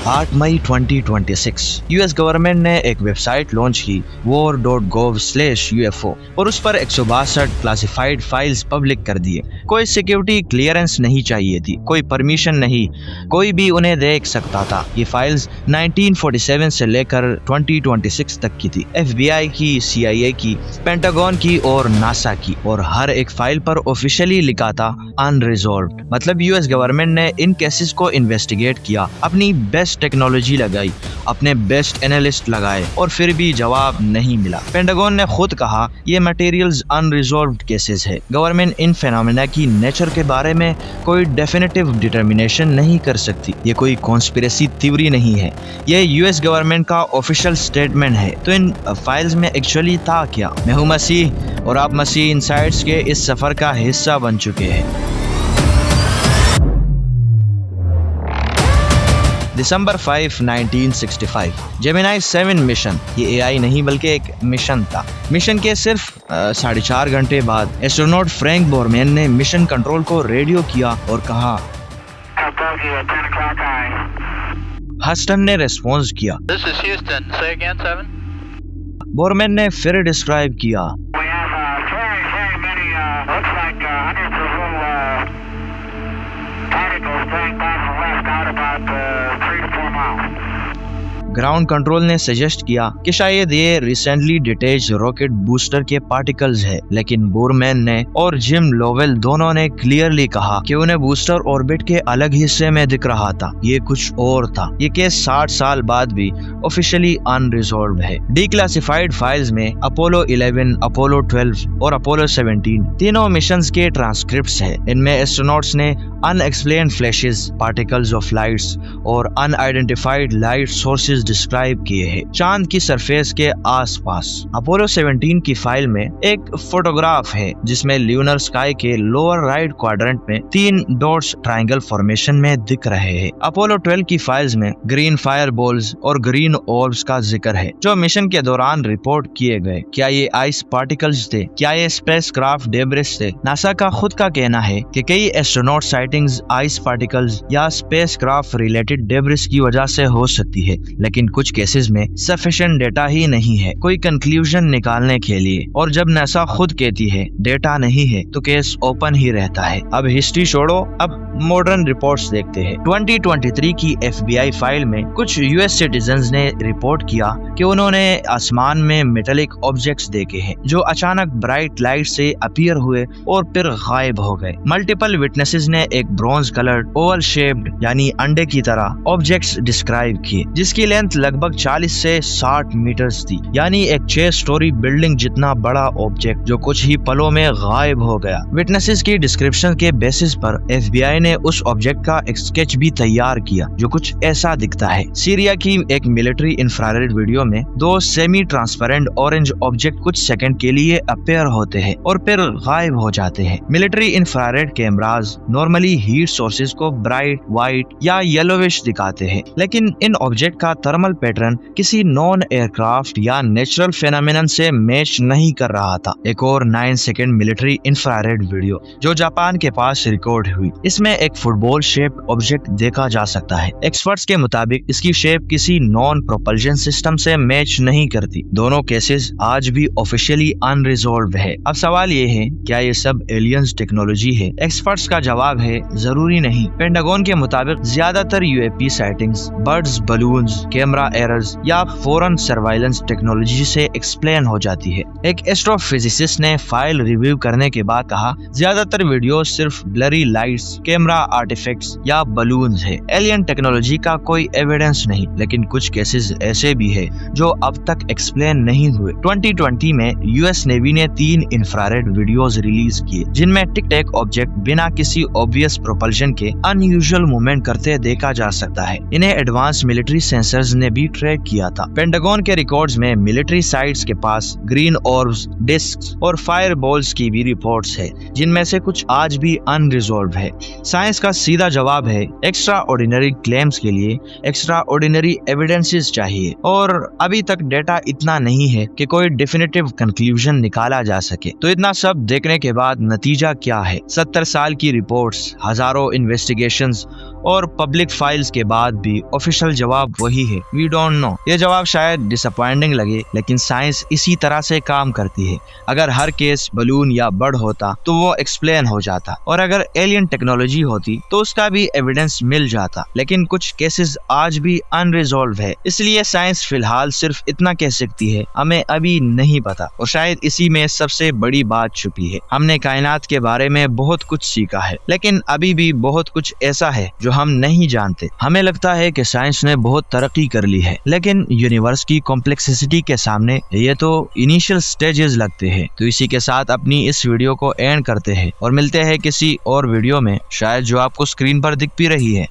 8 मई 2026 US government ने एक website launch की war.gov/UFO और उस पर 162 क्लासिफाइड फाइल्स पब्लिक कर दिए। कोई सिक्योरिटी क्लियरेंस नहीं चाहिए थी, कोई परमिशन नहीं, कोई भी उन्हें देख सकता था। ये फाइल्स 1947 से लेकर 2026 तक की थी। FBI की, CIA की, पेंटागन की और नासा की, और हर एक फाइल पर ऑफिशियली लिखा था अनरिजॉल्व्ड। मतलब यूएस गवर्नमेंट ने इन केसेस को इन्वेस्टिगेट किया, अपनी बेस्ट टेक्नोलॉजी लगाई, अपने बेस्ट एनालिस्ट लगाए और फिर भी जवाब नहीं मिला। पेंटागन ने खुद कहा ये मटेरियल्स अनरिजॉल्व्ड केसेस है। गवर्नमेंट इन फेनोमेना की नेचर के बारे में कोई डेफिनेटिव डिटर्मिनेशन नहीं कर सकती। ये कोई कॉन्स्पिरेसी थ्योरी नहीं है, ये यूएस गवर्नमेंट का ऑफिशियल स्टेटमेंट है। तो इन फाइल्स में एक्चुअली था क्या? मैं हूं मसीह और आप मसीह इनसाइट्स के इस सफर का हिस्सा बन चुके हैं। दिसंबर 5, 1965 जेमिनी 7 मिशन, ये AI नहीं बल्कि एक मिशन था। मिशन के सिर्फ 4.5 घंटे बाद एस्ट्रोनॉट फ्रैंक बोरमैन ने मिशन कंट्रोल को रेडियो किया और कहा, हस्टन ने रेस्पॉन्स किया। This is Houston. Say again, 7. Borman ने फिर डिस्क्राइब किया, We have very many, looks like hundreds of little particles going by from west out about 3 to 4 miles. Ground control ने सजेस्ट किया कि शायद ये रिसेंटली डिटेच रॉकेट बूस्टर के particles है, लेकिन बोरमैन ने और जिम लोवेल दोनों ने क्लियरली कहा कि उन्हें बूस्टर ऑर्बिट के अलग हिस्से में दिख रहा था, ये कुछ और था। ये केस 60 साल बाद भी ऑफिशियली अनरिजॉल्व्ड है। डिक्लासिफाइड फाइल्स में अपोलो 11, अपोलो 12 और अपोलो 17 तीनों मिशंस के ट्रांसक्रिप्ट्स है। इनमें एस्ट्रोनॉट्स ने unexplained flashes, particles of lights और अनआइडेंटिफाइड लाइट सोर्सेज डिस्क्राइब किए हैं चांद की सरफेस के आसपास। अपोलो 17 की फाइल में एक फोटोग्राफ है जिसमें ल्यूनर स्काई के लोअर राइट क्वाड्रेंट में 3 डॉट्स ट्रायंगल फॉर्मेशन में दिख रहे हैं। अपोलो 12 की फाइल्स में ग्रीन फायर बॉल्स और ग्रीन ऑर्ब्स का जिक्र है जो मिशन के दौरान रिपोर्ट किए गए। क्या ये आइस पार्टिकल्स थे? क्या ये स्पेसक्राफ्ट डेब्रिस थे? नासा का खुद का कहना है कि कई एस्ट्रोनॉट साइटिंग्स आइस पार्टिकल्स या स्पेसक्राफ्ट रिलेटेड डेब्रिस की वजह से हो सकती है, लेकिन कुछ केसेस में सफिशिएंट डेटा ही नहीं है कोई कंक्लूजन निकालने के लिए। और जब नासा खुद कहती है डेटा नहीं है तो केस ओपन ही रहता है। अब हिस्ट्री छोड़ो, अब मॉडर्न रिपोर्ट्स देखते हैं। 2023 की FBI फाइल में कुछ यूएस सिटीजन्स ने रिपोर्ट किया कि उन्होंने आसमान में मेटेलिक ऑब्जेक्ट्स देखे हैं जो अचानक ब्राइट लाइट से अपीयर हुए और फिर गायब हो गए। मल्टीपल विटनेसेस ने एक ब्रॉन्ज कलर्ड ओवल शेप्ड यानी अंडे की तरह ऑब्जेक्ट्स डिस्क्राइब किए जिसकी लेंथ लगभग 40 से 60 मीटर्स थी, यानी एक 6 स्टोरी बिल्डिंग जितना बड़ा ऑब्जेक्ट जो कुछ ही पलों में गायब हो गया। विटनेसेस की डिस्क्रिप्शन के बेसिस पर FBI ने उस ऑब्जेक्ट का एक स्केच भी तैयार किया जो कुछ ऐसा दिखता है। सीरिया की एक मिलिट्री इंफ्रारेड वीडियो में 2 सेमी ट्रांसपेरेंट ऑरेंज ऑब्जेक्ट कुछ सेकंड के लिए अपीयर होते हैं और फिर गायब हो जाते हैं। Military infrared cameras normally heat sources को ब्राइट व्हाइट या येलोविश दिखाते हैं, लेकिन इन ऑब्जेक्ट का थर्मल पैटर्न किसी नॉन एयरक्राफ्ट या नेचुरल फेनोमेनन से मैच नहीं कर रहा था। एक और 9 सेकंड मिलिट्री इंफ्रारेड वीडियो जो जापान के पास रिकॉर्ड हुई, इसमें एक फुटबॉल शेप्ड ऑब्जेक्ट देखा जा सकता है। एक्सपर्ट्स के मुताबिक इसकी शेप किसी नॉन प्रोपल्शन सिस्टम से मैच नहीं करती। दोनों केसेस आज भी ऑफिशियली अनरिजॉल्व्ड है। अब सवाल ये है, क्या ये सब एलियंस टेक्नोलॉजी है? एक्सपर्ट्स का जवाब है जरूरी नहीं। पेंटागन के मुताबिक ज्यादातर UAP sightings birds, balloons, camera errors या फॉरेन सर्वाइलेंस टेक्नोलॉजी से एक्सप्लेन हो जाती है। एक एस्ट्रोफिजिसिस्ट ने फाइल रिव्यू करने के बाद कहा, ज्यादातर वीडियो सिर्फ ब्लरी लाइट्स, कैमरा आर्टिफैक्ट्स या बलून्स है। एलियन टेक्नोलॉजी का कोई एविडेंस नहीं, लेकिन कुछ केसेस ऐसे भी है जो अब तक एक्सप्लेन नहीं हुए। 2020 में यूएस नेवी ने 3 इंफ्रारेड वीडियोस रिलीज किए जिनमें टिक टैक ऑब्जेक्ट बिना किसी ऑब्वियस प्रोपल्शन के अनयूजुअल मूवमेंट करते देखा जा सकता है। इन्हें एडवांस मिलिट्री सेंसर्स ने भी ट्रैक किया था। पेंटागन के रिकॉर्ड्स में मिलिट्री साइट्स के पास ग्रीन ऑर्ब्स, डिस्क्स और फायर बॉल्स की भी रिपोर्ट्स है जिनमें से कुछ आज भी अनरिजॉल्व है। साइंस का सीधा जवाब है एक्स्ट्रा ऑर्डिनरी क्लेम्स के लिए एक्स्ट्रा ऑर्डिनरी एविडेंसेस चाहिए, और अभी तक डेटा इतना नहीं है कि कोई डेफिनेटिव कंक्लूजन निकाला जा सके। तो इतना सब देखने के बाद नतीजा क्या है? 70 साल की रिपोर्ट्स, हजारों इन्वेस्टिगेशंस और पब्लिक फाइल्स के बाद भी ऑफिशियल जवाब वही है, वी डोंट नो। ये जवाब शायद डिसअपॉइंटिंग लगे, लेकिन साइंस इसी तरह से काम करती है। अगर हर केस बलून या बर्ड होता तो वो एक्सप्लेन हो जाता, और अगर एलियन टेक्नोलॉजी होती तो उसका भी एविडेंस मिल जाता। लेकिन कुछ केसेस आज भी अनरिजॉल्व है, इसलिए साइंस फिलहाल सिर्फ इतना कह सकती है, हमें अभी नहीं पता। और शायद इसी में सबसे बड़ी बात छुपी है। हमने कायनात के बारे में बहुत कुछ सीखा है, लेकिन अभी भी बहुत कुछ ऐसा है जो हम नहीं जानते। हमें लगता है कि साइंस ने बहुत तरक्की कर ली है, लेकिन यूनिवर्स की कॉम्प्लेक्सिटी के सामने ये तो इनिशियल स्टेजेस लगते हैं। तो इसी के साथ अपनी इस वीडियो को एंड करते हैं और मिलते हैं किसी और वीडियो में, शायद जो आपको स्क्रीन पर दिख भी रही है।